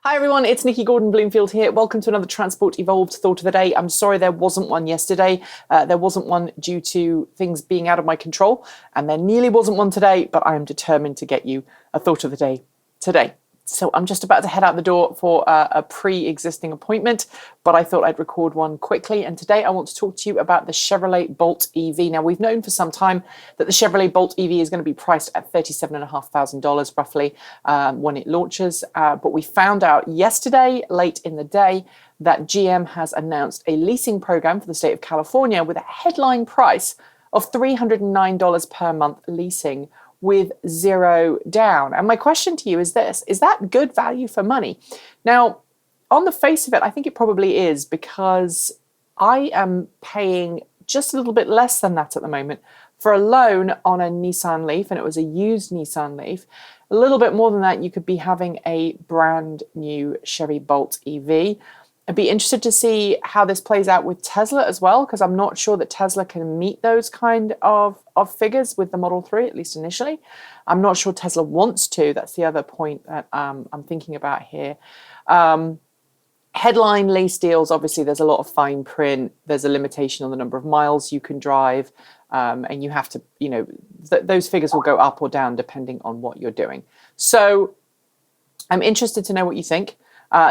Hi everyone, it's Nikki Gordon-Bloomfield here. Welcome to another Transport Evolved Thought of the Day. I'm sorry there wasn't one yesterday. There wasn't one due to things being out of my control, and there nearly wasn't one today, but I am determined to get you a Thought of the Day today. So I'm just about to head out the door for a pre-existing appointment, but I thought I'd record one quickly. And today I want to talk to you about the Chevrolet Bolt EV. Now, we've known for some time that the Chevrolet Bolt EV is going to be priced at $37,500 roughly when it launches. But we found out yesterday, late in the day, that GM has announced a leasing program for the state of California with a headline price of $309 per month leasing, with zero down. And my question to you is this: is that good value for money? Now, on the face of it, I think it probably is, because I am paying just a little bit less than that at the moment for a loan on a Nissan Leaf, and it was a used Nissan Leaf. A little bit more than that, you could be having a brand new Chevy Bolt EV. I'd be interested to see how this plays out with Tesla as well, because I'm not sure that Tesla can meet those kind of figures with the Model 3, at least initially. I'm not sure Tesla wants to. That's the other point that I'm thinking about here. Headline lease deals, obviously there's a lot of fine print. There's a limitation on the number of miles you can drive. And you have to, those figures will go up or down depending on what you're doing. So I'm interested to know what you think.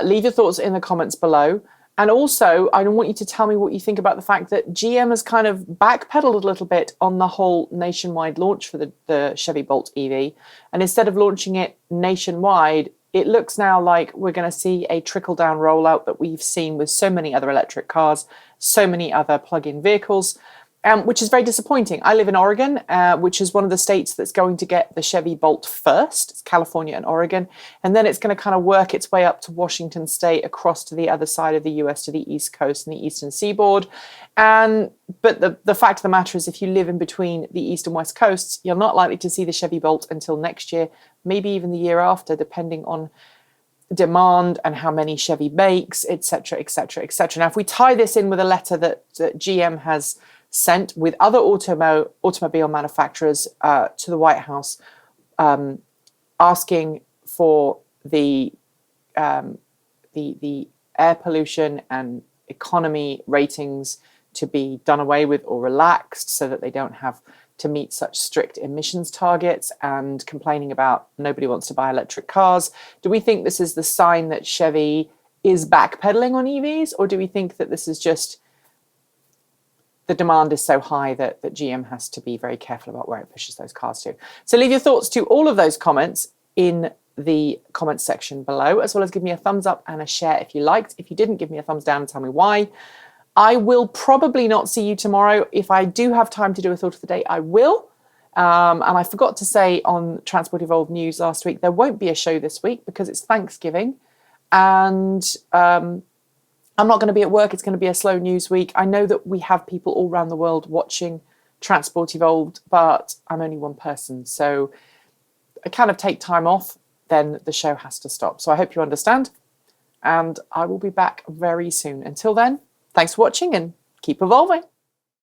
Leave your thoughts in the comments below. And also, I want you to tell me what you think about the fact that GM has kind of backpedaled a little bit on the whole nationwide launch for the Chevy Bolt EV. And instead of launching it nationwide, it looks now like we're going to see a trickle-down rollout that we've seen with so many other electric cars, so many other plug-in vehicles, which is very disappointing. I live in Oregon, which is one of the states that's going to get the Chevy Bolt first. It's California and Oregon. And then it's going to kind of work its way up to Washington State, across to the other side of the US, to the East Coast and the Eastern Seaboard. But the fact of the matter is, if you live in between the East and West Coasts, you're not likely to see the Chevy Bolt until next year, maybe even the year after, depending on demand and how many Chevy makes, etc., etc., etc. Now, if we tie this in with a letter that GM has sent with other automobile manufacturers to the White House, asking for the air pollution and economy ratings to be done away with or relaxed so that they don't have to meet such strict emissions targets, and complaining about nobody wants to buy electric cars. Do we think this is the sign that Chevy is backpedaling on EVs, or do we think that this is just the demand is so high that GM has to be very careful about where it pushes those cars to? So leave your thoughts to all of those comments in the comments section below, as well as give me a thumbs up and a share if you liked. If you didn't, give me a thumbs down and tell me why. I will probably not see you tomorrow. If I do have time to do a thought of the day, I will. And I forgot to say on Transport Evolved News last week, there won't be a show this week because it's Thanksgiving. And I'm not going to be at work. It's going to be a slow news week. I know that we have people all around the world watching Transport Evolved, but I'm only one person. So I kind of take time off, then the show has to stop. So I hope you understand. And I will be back very soon. Until then, thanks for watching and keep evolving.